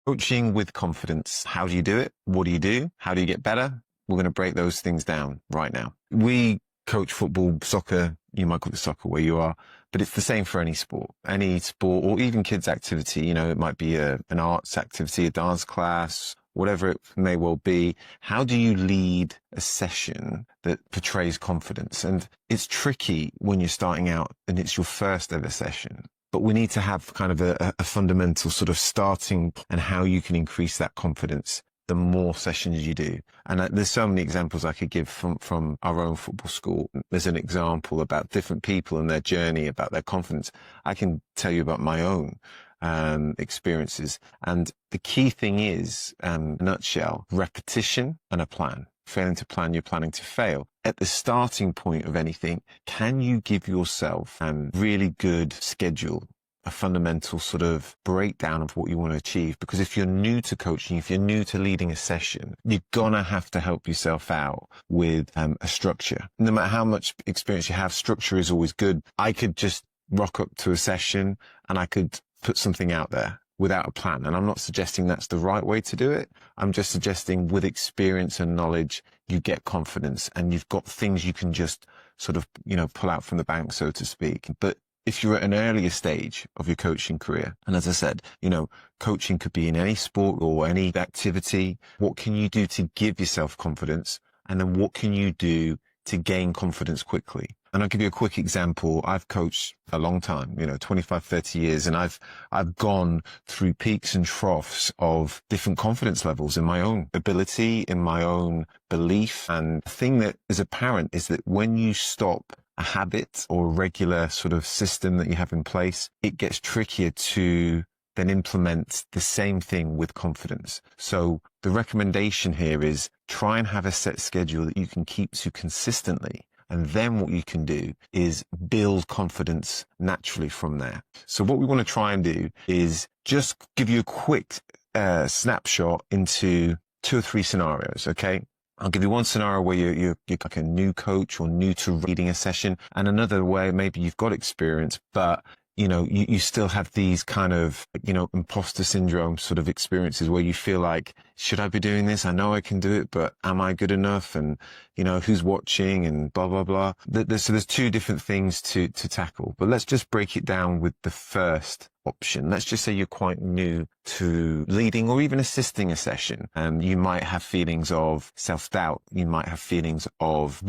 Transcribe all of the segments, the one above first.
Coaching with confidence. How do you do it? What do you do? How do you get better? We're going to break those things down right now. We coach football, soccer, you might call it soccer where you are, but it's the same for any sport, or even kids' activity. You know, it might be an arts activity, a dance class, whatever it may well be. How do you lead a session that portrays confidence? And it's tricky when you're starting out and it's your first ever session. But we need to have kind of a fundamental sort of starting and how you can increase that confidence the more sessions you do. And there's so many examples I could give from our own football school. There's an example about different people and their journey, about their confidence. I can tell you about my own experiences. And the key thing is, in a nutshell, repetition and a plan. Failing to plan, you're planning to fail. At the starting point of anything, can you give yourself a really good schedule, a fundamental sort of breakdown of what you want to achieve? Because if you're new to coaching, if you're new to leading a session, you're gonna have to help yourself out with a structure. No matter how much experience you have, structure is always good. I could just rock up to a session and I could put something out there without a plan. And I'm not suggesting that's the right way to do it. I'm just suggesting with experience and knowledge, you get confidence and you've got things you can just sort of, pull out from the bank, so to speak. But if you're at an earlier stage of your coaching career, and as I said, coaching could be in any sport or any activity, what can you do to give yourself confidence? And then what can you do to gain confidence quickly? And I'll give you a quick example. I've coached a long time, 25, 30 years, and I've gone through peaks and troughs of different confidence levels in my own ability, in my own belief. And the thing that is apparent is that when you stop a habit or a regular sort of system that you have in place, it gets trickier to then implement the same thing with confidence. So the recommendation here is try and have a set schedule that you can keep to consistently. And then what you can do is build confidence naturally from there. So what we want to try and do is just give you a quick snapshot into 2 or 3 scenarios, okay? I'll give you one scenario where you're like a new coach or new to leading a session, and another where maybe you've got experience, but you still have these kind of, imposter syndrome sort of experiences where you feel like, should I be doing this? I know I can do it, but am I good enough? And, who's watching and blah, blah, blah. So there's 2 different things to tackle, but let's just break it down with the first option. Let's just say you're quite new to leading or even assisting a session. You might have feelings of self-doubt. You might have feelings of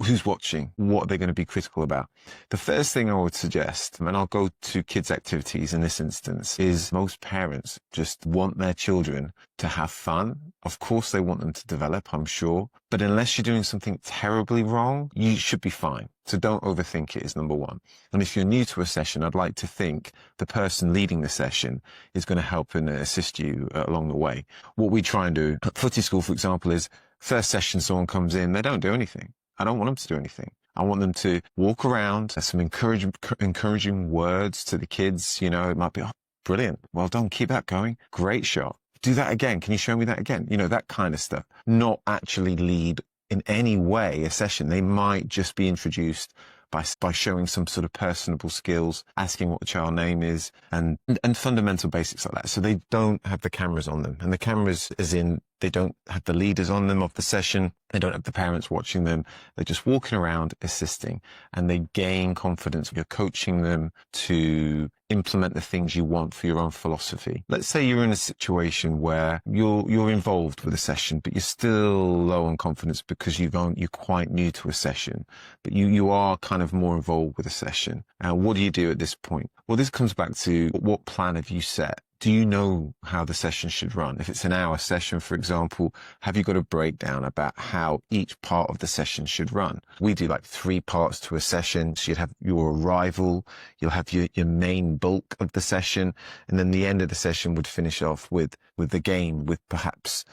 who's watching, what they're going to be critical about. The first thing I would suggest, and I'll go to kids' activities in this instance, is most parents just want their children to have fun. Of course, they want them to develop, I'm sure. But unless you're doing something terribly wrong, you should be fine. So don't overthink it is number one. And if you're new to a session, I'd like to think the person leading the session is going to help and assist you along the way. What we try and do at Footy School, for example, is first session someone comes in, they don't do anything. I don't want them to do anything. I want them to walk around, some encouraging words to the kids. It might be, oh, brilliant. Well done. Keep that going. Great shot. Do that again. Can you show me that again? That kind of stuff. Not actually lead in any way a session. They might just be introduced by showing some sort of personable skills, asking what the child name is, and fundamental basics like that. So they don't have the cameras on them. And the cameras, as in, they don't have the leaders on them of the session. They don't have the parents watching them. They're just walking around assisting, and they gain confidence. You're coaching them to implement the things you want for your own philosophy. Let's say you're in a situation where you're involved with a session, but you're still low on confidence because you're quite new to a session, but you are kind of more involved with a session. What do you do at this point? Well, this comes back to what plan have you set? Do you know how the session should run? If it's an hour session, for example, have you got a breakdown about how each part of the session should run? We do like 3 parts to a session. So you'd have your arrival, you'll have your main bulk of the session, and then the end of the session would finish off with the game, with perhaps,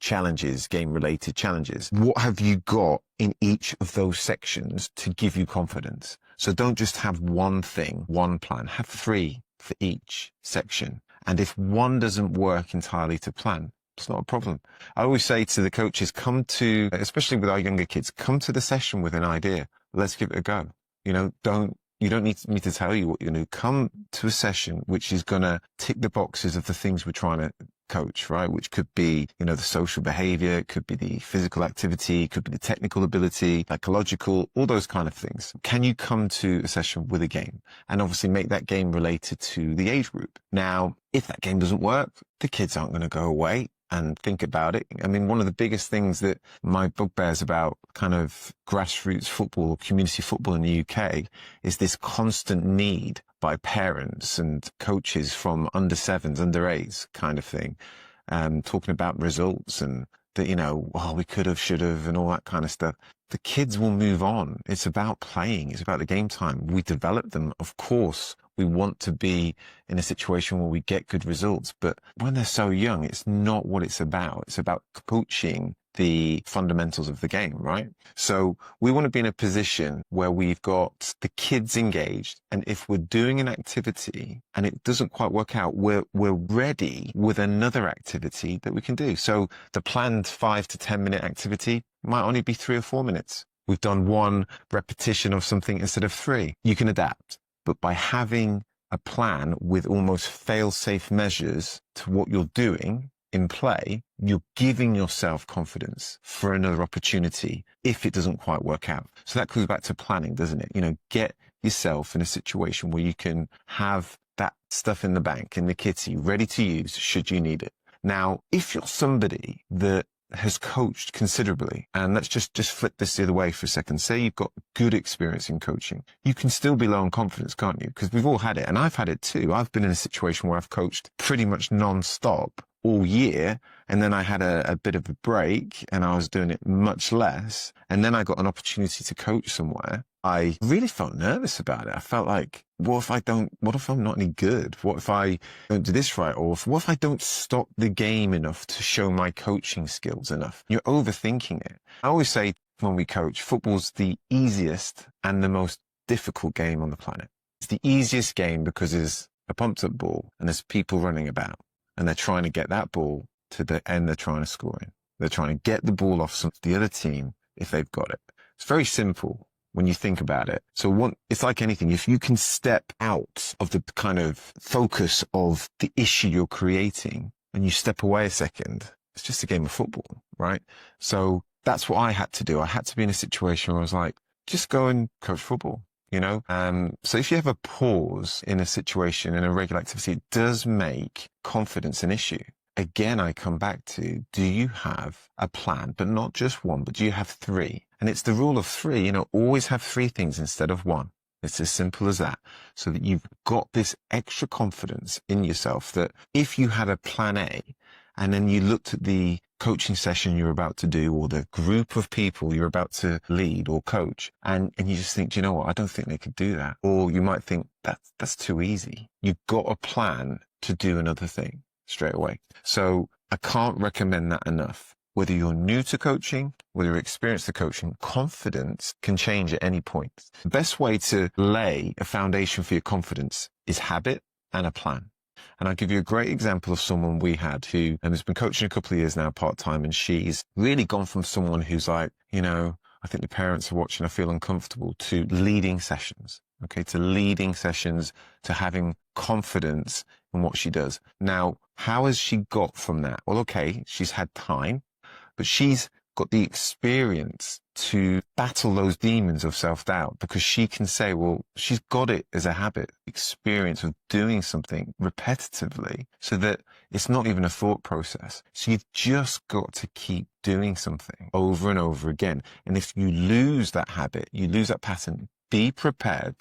challenges, game-related challenges. What have you got in each of those sections to give you confidence? So don't just have one thing, one plan. Have 3 for each section. And if one doesn't work entirely to plan, it's not a problem. I always say to the coaches, especially with our younger kids, come to the session with an idea. Let's give it a go. Don't You don't need me to tell you what you're going to do. Come to a session which is going to tick the boxes of the things we're trying to coach, right? Which could be, the social behavior, it could be the physical activity, it could be the technical ability, psychological, all those kind of things. Can you come to a session with a game and obviously make that game related to the age group? Now, if that game doesn't work, the kids aren't going to go away and think about it. I mean, one of the biggest things that my bugbears about kind of grassroots football, community football in the UK is this constant need by parents and coaches from under sevens, under eights kind of thing, talking about results and that, we could have, should have, and all that kind of stuff. The kids will move on. It's about playing. It's about the game time. We develop them. Of course, we want to be in a situation where we get good results. But when they're so young, it's not what it's about. It's about coaching the fundamentals of the game, right? So we want to be in a position where we've got the kids engaged. And if we're doing an activity and it doesn't quite work out, we're ready with another activity that we can do. So the planned 5 to 10 minute activity might only be 3 or 4 minutes. We've done 1 repetition of something instead of 3. You can adapt. But by having a plan with almost fail-safe measures to what you're doing in play, you're giving yourself confidence for another opportunity if it doesn't quite work out. So that goes back to planning, doesn't it? Get yourself in a situation where you can have that stuff in the bank, in the kitty, ready to use should you need it. Now, if you're somebody that has coached considerably, and let's just flip this the other way for a second. Say you've got good experience in coaching. You can still be low on confidence, can't you? Because we've all had it, and I've had it too. I've been in a situation where I've coached pretty much non-stop all year, and then I had a bit of a break and I was doing it much less, and then I got an opportunity to coach somewhere. I really felt nervous about it. I felt like, what if I'm not any good? What if I don't do this right? Or what if I don't stop the game enough to show my coaching skills enough? You're overthinking it. I always say when we coach, football's the easiest and the most difficult game on the planet. It's the easiest game because there's a pumped up ball and there's people running about and they're trying to get that ball to the end they're trying to score in. They're trying to get the ball off the other team if they've got it. It's very simple when you think about it. So it's like anything. If you can step out of the kind of focus of the issue you're creating and you step away a second, it's just a game of football, right? So that's what I had to do. I had to be in a situation where I was like, just go and coach football, So if you have a pause in a situation, in a regular activity, it does make confidence an issue. Again, I come back to, do you have a plan, but not just 1, but do you have 3? And it's the rule of 3, always have 3 things instead of 1. It's as simple as that. So that you've got this extra confidence in yourself that if you had a plan A and then you looked at the coaching session you're about to do or the group of people you're about to lead or coach, and you just think, do you know what? I don't think they could do that. Or you might think that's too easy. You've got a plan to do another thing straight away. So I can't recommend that enough. Whether you're new to coaching, whether you're experienced to coaching, confidence can change at any point. The best way to lay a foundation for your confidence is habit and a plan. And I'll give you a great example of someone we had who has been coaching a couple of years now part-time, and she's really gone from someone who's like, I think the parents are watching, I feel uncomfortable, to leading sessions. Okay, to leading sessions, to having confidence in what she does. Now, how has she got from that? Well, okay, she's had time, but she's got the experience to battle those demons of self-doubt because she can say, well, she's got it as a habit, experience of doing something repetitively so that it's not even a thought process. So you've just got to keep doing something over and over again. And if you lose that habit, you lose that pattern, be prepared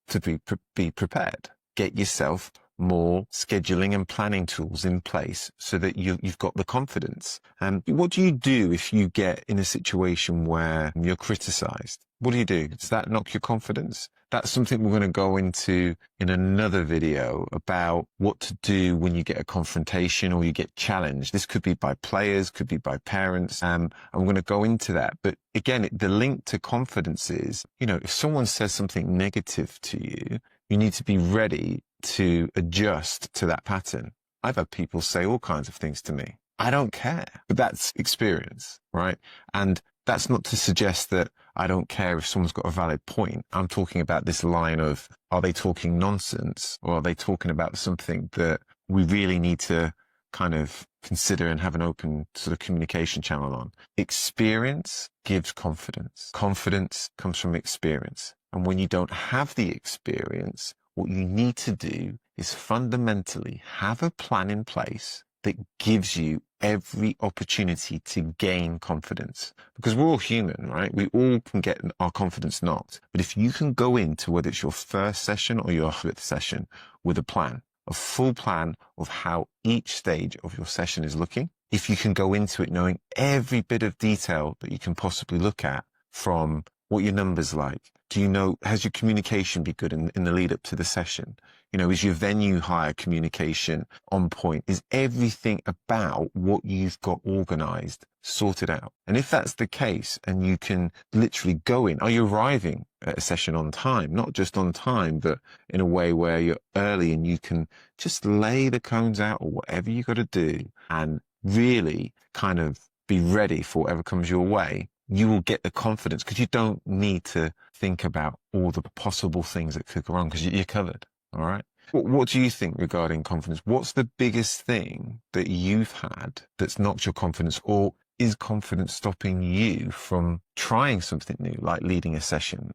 to be prepared. Get yourself more scheduling and planning tools in place so that you've got the confidence. What do you do if you get in a situation where you're criticized? What do you do? Does that knock your confidence? That's something we're going to go into in another video about what to do when you get a confrontation or you get challenged. This could be by players, could be by parents. I'm going to go into that. But again, the link to confidence is, if someone says something negative to you, you need to be ready to adjust to that pattern. I've had people say all kinds of things to me. I don't care, but that's experience, right? And That's not to suggest that I don't care if someone's got a valid point. I'm talking about this line of, are they talking nonsense, or are they talking about something that we really need to kind of consider and have an open sort of communication channel on? Experience gives confidence. Confidence comes from experience. And when you don't have the experience, what you need to do is fundamentally have a plan in place that gives you every opportunity to gain confidence. Because we're all human, right? We all can get our confidence knocked. But if you can go into whether it's your first session or your 5th session with a plan, a full plan of how each stage of your session is looking, if you can go into it knowing every bit of detail that you can possibly look at, from what your numbers like, do you know, has your communication be good in the lead up to the session? You know, is your venue hire communication on point? Is everything about what you've got organized sorted out? And if that's the case, and you can literally go in, are you arriving at a session on time? Not just on time, but in a way where you're early and you can just lay the cones out or whatever you got to do and really kind of be ready for whatever comes your way. You will get the confidence because you don't need to think about all the possible things that could go wrong because you're covered. All right. What do you think regarding confidence? What's the biggest thing that you've had that's knocked your confidence, or is confidence stopping you from trying something new, like leading a session?